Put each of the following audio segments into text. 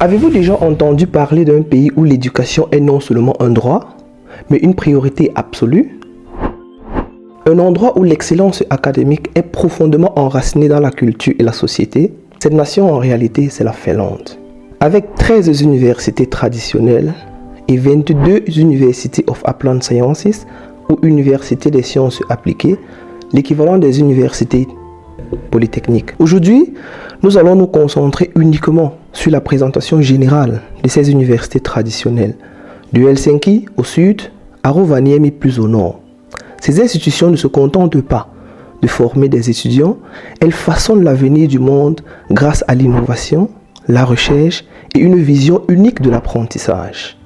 Avez-vous déjà entendu parler d'un pays où l'éducation est non seulement un droit, mais une priorité absolue? Un endroit où l'excellence académique est profondément enracinée dans la culture et la société? Cette nation en réalité, c'est la Finlande. Avec 13 universités traditionnelles et 22 University of Applied Sciences ou Université des sciences appliquées, l'équivalent des universités polytechniques. Aujourd'hui, nous allons nous concentrer uniquement sur la présentation générale de ces universités traditionnelles, de Helsinki au sud à Rovaniemi plus au nord. Ces institutions ne se contentent pas de former des étudiants, elles façonnent l'avenir du monde grâce à l'innovation, la recherche et une vision unique de l'apprentissage.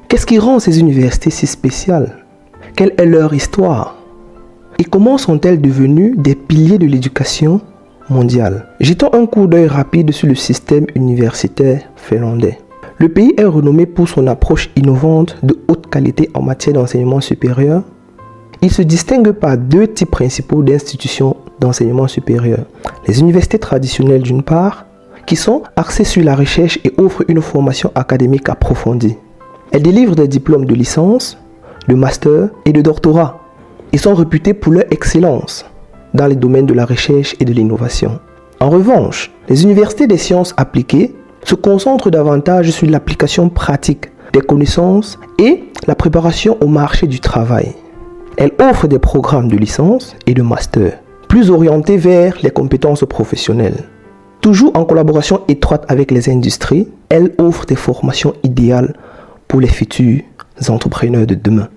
Qu'est-ce qui rend ces universités si spéciales? Quelle est leur histoire? Et comment sont-elles devenues des piliers de l'éducation mondiale? Jetons un coup d'œil rapide sur le système universitaire finlandais. Le pays est renommé pour son approche innovante de haute qualité en matière d'enseignement supérieur. Il se distingue par deux types principaux d'institutions d'enseignement supérieur. Les universités traditionnelles d'une part, qui sont axées sur la recherche et offrent une formation académique approfondie. Elles délivrent des diplômes de licence, de master et de doctorat. Ils sont réputés pour leur excellence dans les domaines de la recherche et de l'innovation. En revanche, les universités des sciences appliquées se concentrent davantage sur l'application pratique des connaissances et la préparation au marché du travail. Elles offrent des programmes de licence et de master, plus orientés vers les compétences professionnelles. Toujours en collaboration étroite avec les industries, elles offrent des formations idéales pour les futurs entrepreneurs de demain.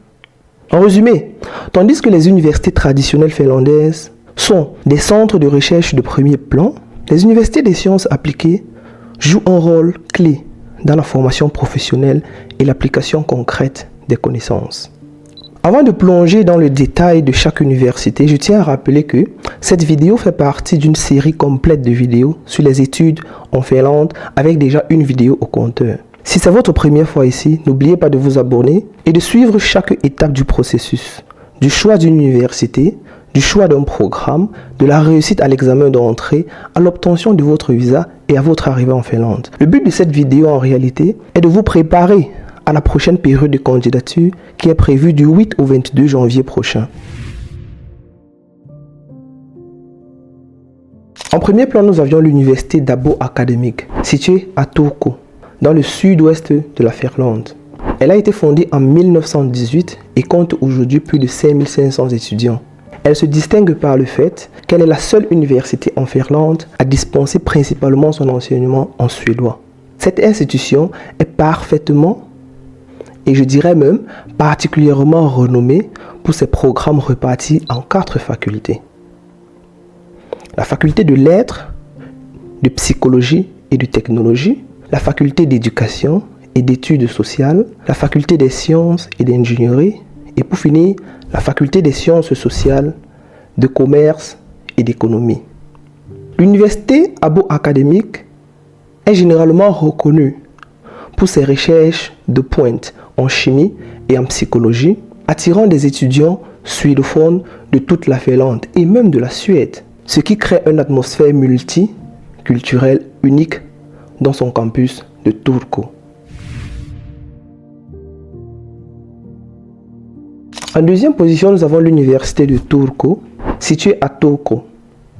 En résumé, tandis que les universités traditionnelles finlandaises sont des centres de recherche de premier plan, les universités des sciences appliquées jouent un rôle clé dans la formation professionnelle et l'application concrète des connaissances. Avant de plonger dans le détail de chaque université, je tiens à rappeler que cette vidéo fait partie d'une série complète de vidéos sur les études en Finlande avec déjà une vidéo au compteur. Si c'est votre première fois ici, n'oubliez pas de vous abonner et de suivre chaque étape du processus, du choix d'une université, du choix d'un programme, de la réussite à l'examen d'entrée, à l'obtention de votre visa et à votre arrivée en Finlande. Le but de cette vidéo en réalité est de vous préparer à la prochaine période de candidature qui est prévue du 8 au 22 janvier prochain. En premier plan, nous avions l'université d'Abo Academic, située à Turku, dans le sud-ouest de la Finlande. Elle a été fondée en 1918 et compte aujourd'hui plus de 5500 étudiants. Elle se distingue par le fait qu'elle est la seule université en Finlande à dispenser principalement son enseignement en suédois. Cette institution est parfaitement, et je dirais même particulièrement renommée pour ses programmes repartis en 4 facultés. La faculté de lettres, de psychologie et de technologie, la faculté d'éducation et d'études sociales, la faculté des sciences et d'ingénierie, et pour finir, la faculté des sciences sociales, de commerce et d'économie. L'université Abo Academic est généralement reconnue pour ses recherches de pointe en chimie et en psychologie, attirant des étudiants suédophones de toute la Finlande et même de la Suède, ce qui crée une atmosphère multiculturelle unique dans son campus de Turku. En deuxième position, nous avons l'université de Turku, située à Turku.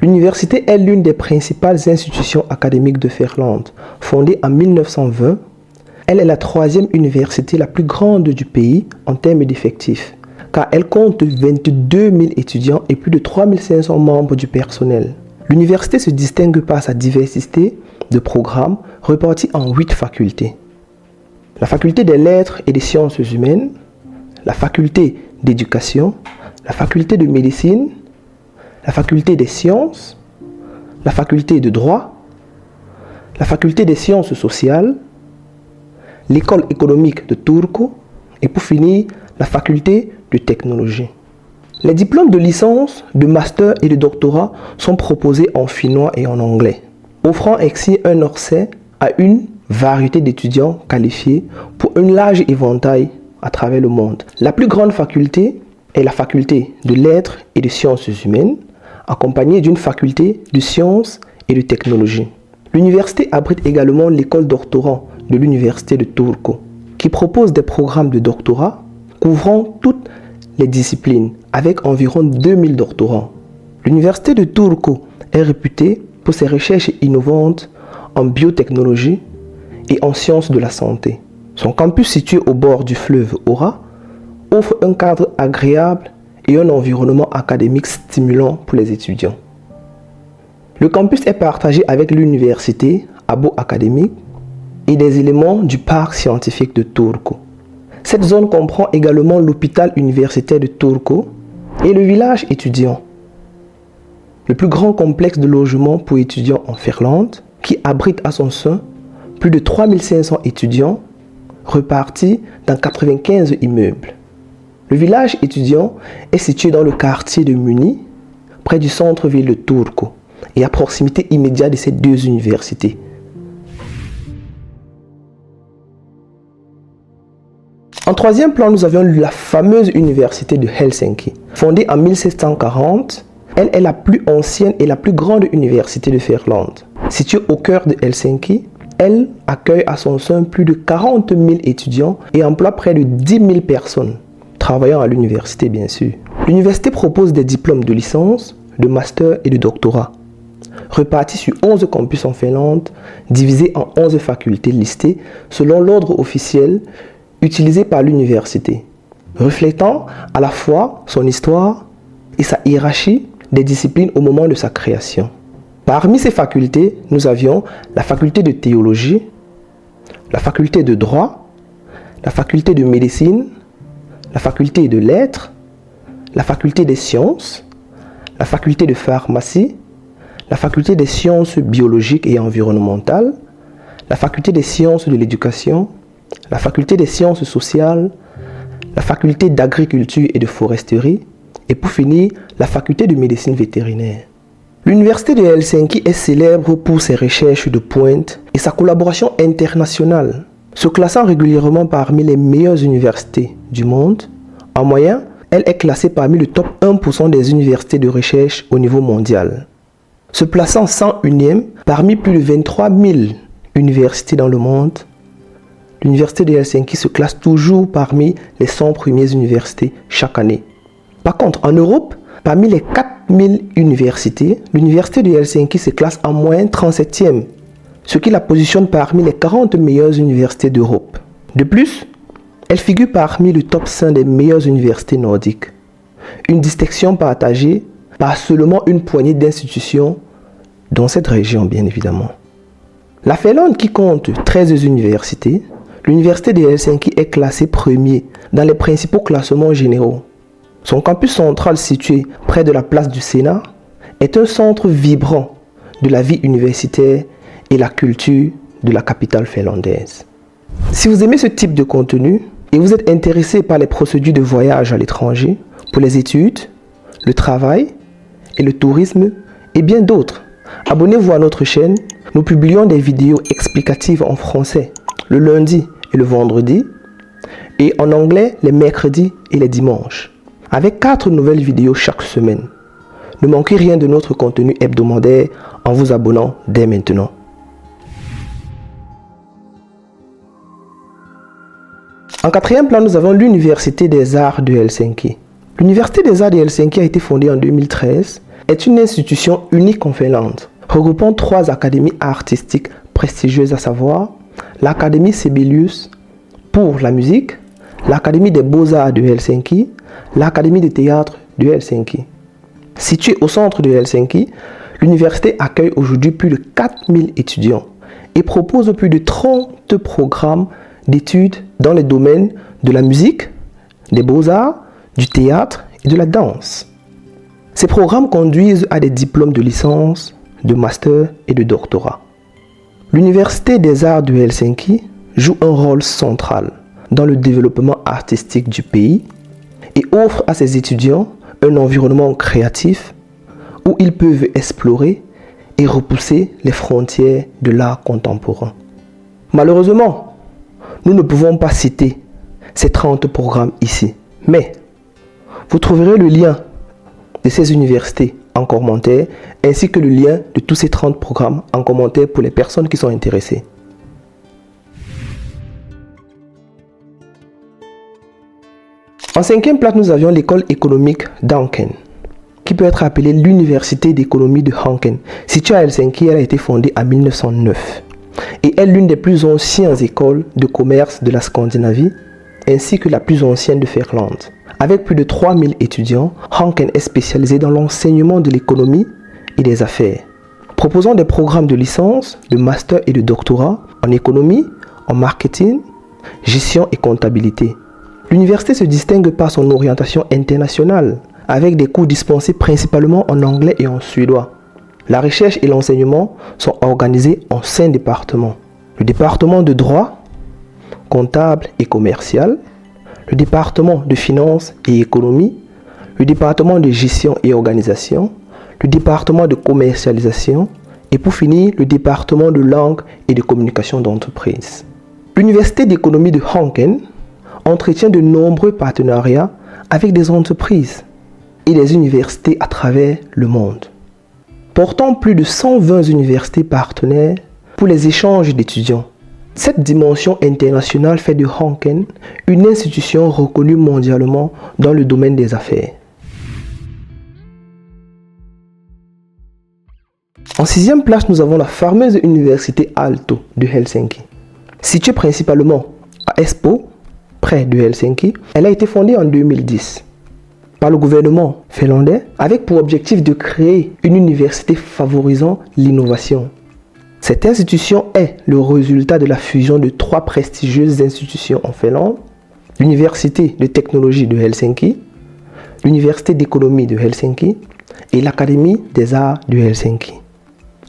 L'université est l'une des principales institutions académiques de Finlande. Fondée en 1920, elle est la 3e université la plus grande du pays en termes d'effectifs, car elle compte 22 000 étudiants et plus de 3 500 membres du personnel. L'université se distingue par sa diversité de programmes répartis en 8 facultés. La faculté des lettres et des sciences humaines, la faculté d'éducation, la faculté de médecine, la faculté des sciences, la faculté de droit, la faculté des sciences sociales, l'école économique de Turku et pour finir, la faculté de technologie. Les diplômes de licence, de master et de doctorat sont proposés en finnois et en anglais, offrant ainsi un accès à une variété d'étudiants qualifiés pour un large éventail à travers le monde. La plus grande faculté est la faculté de lettres et de sciences humaines, accompagnée d'une faculté de sciences et de technologie. L'université abrite également l'école doctorant de l'université de Turku, qui propose des programmes de doctorat couvrant toutes les disciplines avec environ 2000 doctorants. L'université de Turku est réputée pour ses recherches innovantes en biotechnologie et en sciences de la santé. Son campus situé au bord du fleuve Ora offre un cadre agréable et un environnement académique stimulant pour les étudiants. Le campus est partagé avec l'université Abo Académique et des éléments du parc scientifique de Turku. Cette zone comprend également l'hôpital universitaire de Turku et le village étudiant, le plus grand complexe de logement pour étudiants en Finlande, qui abrite à son sein plus de 3500 étudiants repartis dans 95 immeubles. Le village étudiant est situé dans le quartier de Muni, près du centre-ville de Turku et à proximité immédiate de ces deux universités. En troisième plan, nous avions la fameuse université de Helsinki. Fondée en 1740, elle est la plus ancienne et la plus grande université de Finlande. Située au cœur de Helsinki, elle accueille à son sein plus de 40 000 étudiants et emploie près de 10 000 personnes, travaillant à l'université bien sûr. L'université propose des diplômes de licence, de master et de doctorat, répartis sur 11 campus en Finlande, divisés en 11 facultés listées selon l'ordre officiel utilisé par l'université, reflétant à la fois son histoire et sa hiérarchie des disciplines au moment de sa création. Parmi ces facultés, nous avions la faculté de théologie, la faculté de droit, la faculté de médecine, la faculté de lettres, la faculté des sciences, la faculté de pharmacie, la faculté des sciences biologiques et environnementales, la faculté des sciences de l'éducation, la faculté des sciences sociales, la faculté d'agriculture et de foresterie, et pour finir, la faculté de médecine vétérinaire. L'université de Helsinki est célèbre pour ses recherches de pointe et sa collaboration internationale. Se classant régulièrement parmi les meilleures universités du monde, en moyenne, elle est classée parmi le top 1% des universités de recherche au niveau mondial. Se plaçant 101e parmi plus de 23 000 universités dans le monde, l'université de Helsinki se classe toujours parmi les 100 premières universités chaque année. Par contre, en Europe, parmi les 4000 universités, l'université de Helsinki se classe en moyenne 37e, ce qui la positionne parmi les 40 meilleures universités d'Europe. De plus, elle figure parmi le top 5 des meilleures universités nordiques, une distinction partagée par seulement une poignée d'institutions dans cette région, bien évidemment. La Finlande, qui compte 13 universités, l'université de Helsinki est classée premier dans les principaux classements généraux. Son campus central situé près de la place du Sénat est un centre vibrant de la vie universitaire et la culture de la capitale finlandaise. Si vous aimez ce type de contenu et vous êtes intéressé par les procédures de voyage à l'étranger, pour les études, le travail et le tourisme et bien d'autres, abonnez-vous à notre chaîne. Nous publions des vidéos explicatives en français le lundi et le vendredi et en anglais les mercredis et les dimanches, avec 4 nouvelles vidéos chaque semaine. Ne manquez rien de notre contenu hebdomadaire en vous abonnant dès maintenant. En quatrième plan, nous avons l'Université des Arts de Helsinki. L'Université des Arts de Helsinki a été fondée en 2013, est une institution unique en Finlande, regroupant 3 académies artistiques prestigieuses, à savoir l'Académie Sibelius pour la musique, l'Académie des Beaux-Arts de Helsinki, l'Académie de théâtre de Helsinki. Située au centre de Helsinki, l'université accueille aujourd'hui plus de 4000 étudiants et propose plus de 30 programmes d'études dans les domaines de la musique, des beaux-arts, du théâtre et de la danse. Ces programmes conduisent à des diplômes de licence, de master et de doctorat. L'Université des Arts de Helsinki joue un rôle central dans le développement artistique du pays et offre à ses étudiants un environnement créatif où ils peuvent explorer et repousser les frontières de l'art contemporain. Malheureusement, nous ne pouvons pas citer ces 30 programmes ici, mais vous trouverez le lien de ces universités en commentaire, ainsi que le lien de tous ces 30 programmes en commentaire pour les personnes qui sont intéressées. En 5e place, nous avions l'école économique d'Hanken, qui peut être appelée l'université d'économie de Hanken. Située à Helsinki, elle a été fondée en 1909 et est l'une des plus anciennes écoles de commerce de la Scandinavie, ainsi que la plus ancienne de Finlande. Avec plus de 3000 étudiants, Hanken est spécialisée dans l'enseignement de l'économie et des affaires, proposant des programmes de licence, de master et de doctorat en économie, en marketing, gestion et comptabilité. L'université se distingue par son orientation internationale, avec des cours dispensés principalement en anglais et en suédois. La recherche et l'enseignement sont organisés en 5 départements. Le département de droit, comptable et commercial, le département de finance et économie, le département de gestion et organisation, le département de commercialisation et pour finir, le département de langue et de communication d'entreprise. L'université d'économie de Hanken entretient de nombreux partenariats avec des entreprises et des universités à travers le monde, portant plus de 120 universités partenaires pour les échanges d'étudiants. Cette dimension internationale fait de Hanken une institution reconnue mondialement dans le domaine des affaires. En 6e place, nous avons la fameuse université Aalto de Helsinki. Située principalement à Espoo, près de Helsinki, elle a été fondée en 2010 par le gouvernement finlandais avec pour objectif de créer une université favorisant l'innovation. Cette institution est le résultat de la fusion de 3 prestigieuses institutions en Finlande, l'Université de technologie de Helsinki, l'Université d'économie de Helsinki et l'Académie des arts de Helsinki.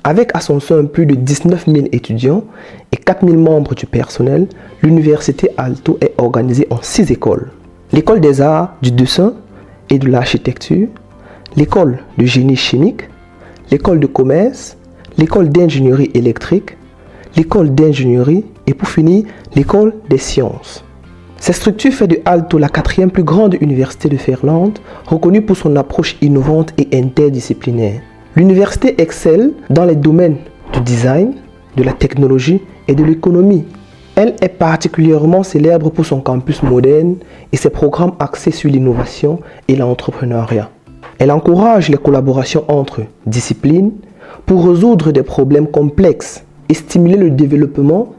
Avec à son sein plus de 19 000 étudiants et 4 000 membres du personnel, l'université Aalto est organisée en 6 écoles. L'école des arts, du dessin et de l'architecture, l'école de génie chimique, l'école de commerce, l'école d'ingénierie électrique, l'école d'ingénierie et pour finir, l'école des sciences. Cette structure fait de Aalto la 4e plus grande université de Finlande, reconnue pour son approche innovante et interdisciplinaire. L'université excelle dans les domaines du design, de la technologie et de l'économie. Elle est particulièrement célèbre pour son campus moderne et ses programmes axés sur l'innovation et l'entrepreneuriat. Elle encourage les collaborations entre disciplines pour résoudre des problèmes complexes et stimuler le développement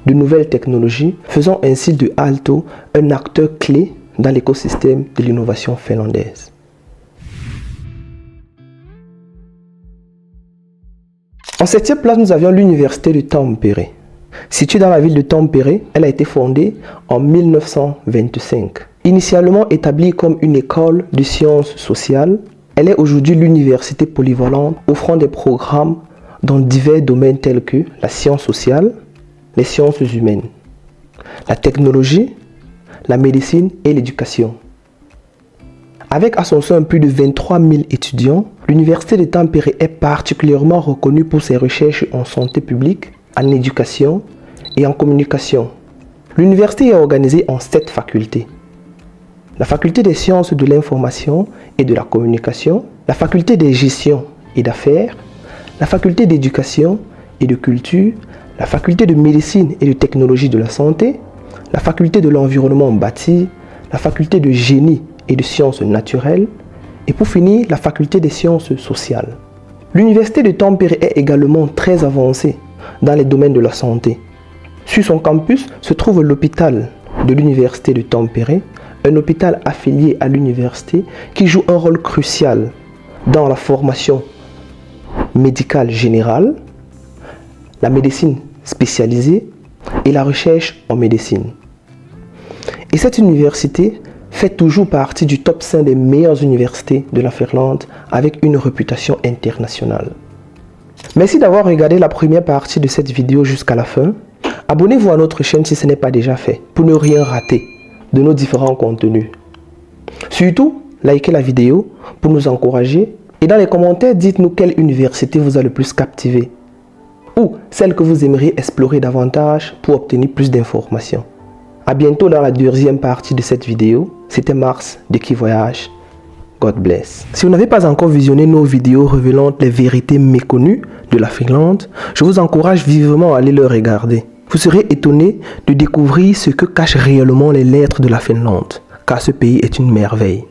de nouvelles technologies, faisant ainsi de Aalto un acteur clé dans l'écosystème de l'innovation finlandaise. En 7e place, nous avions l'université de Tampere. Située dans la ville de Tampere, elle a été fondée en 1925. Initialement établie comme une école de sciences sociales, elle est aujourd'hui l'université polyvalente offrant des programmes dans divers domaines tels que la science sociale, les sciences humaines, la technologie, la médecine et l'éducation. Avec à son sein plus de 23 000 étudiants, l'université de Tampere est particulièrement reconnue pour ses recherches en santé publique, en éducation et en communication. L'université est organisée en 7 facultés. La faculté des sciences de l'information et de la communication, la faculté des gestions et d'affaires, la faculté d'éducation et de culture, la faculté de médecine et de technologie de la santé, la faculté de l'environnement bâti, la faculté de génie et de sciences naturelles, et pour finir, la faculté des sciences sociales. L'université de Tampere est également très avancée dans les domaines de la santé. Sur son campus se trouve l'hôpital de l'université de Tampere, un hôpital affilié à l'université qui joue un rôle crucial dans la formation médicale générale, la médecine spécialisée et la recherche en médecine. Et cette université fait toujours partie du top 5 des meilleures universités de la Finlande avec une réputation internationale. Merci d'avoir regardé la première partie de cette vidéo jusqu'à la fin. Abonnez-vous à notre chaîne si ce n'est pas déjà fait pour ne rien rater de nos différents contenus. Surtout, likez la vidéo pour nous encourager et dans les commentaires, dites-nous quelle université vous a le plus captivé ou celle que vous aimeriez explorer davantage pour obtenir plus d'informations. A bientôt dans la deuxième partie de cette vidéo. C'était Mars de Qui Voyage. God bless. Si vous n'avez pas encore visionné nos vidéos révélant les vérités méconnues de la Finlande, je vous encourage vivement à aller le regarder. Vous serez étonné de découvrir ce que cachent réellement les lettres de la Finlande, car ce pays est une merveille.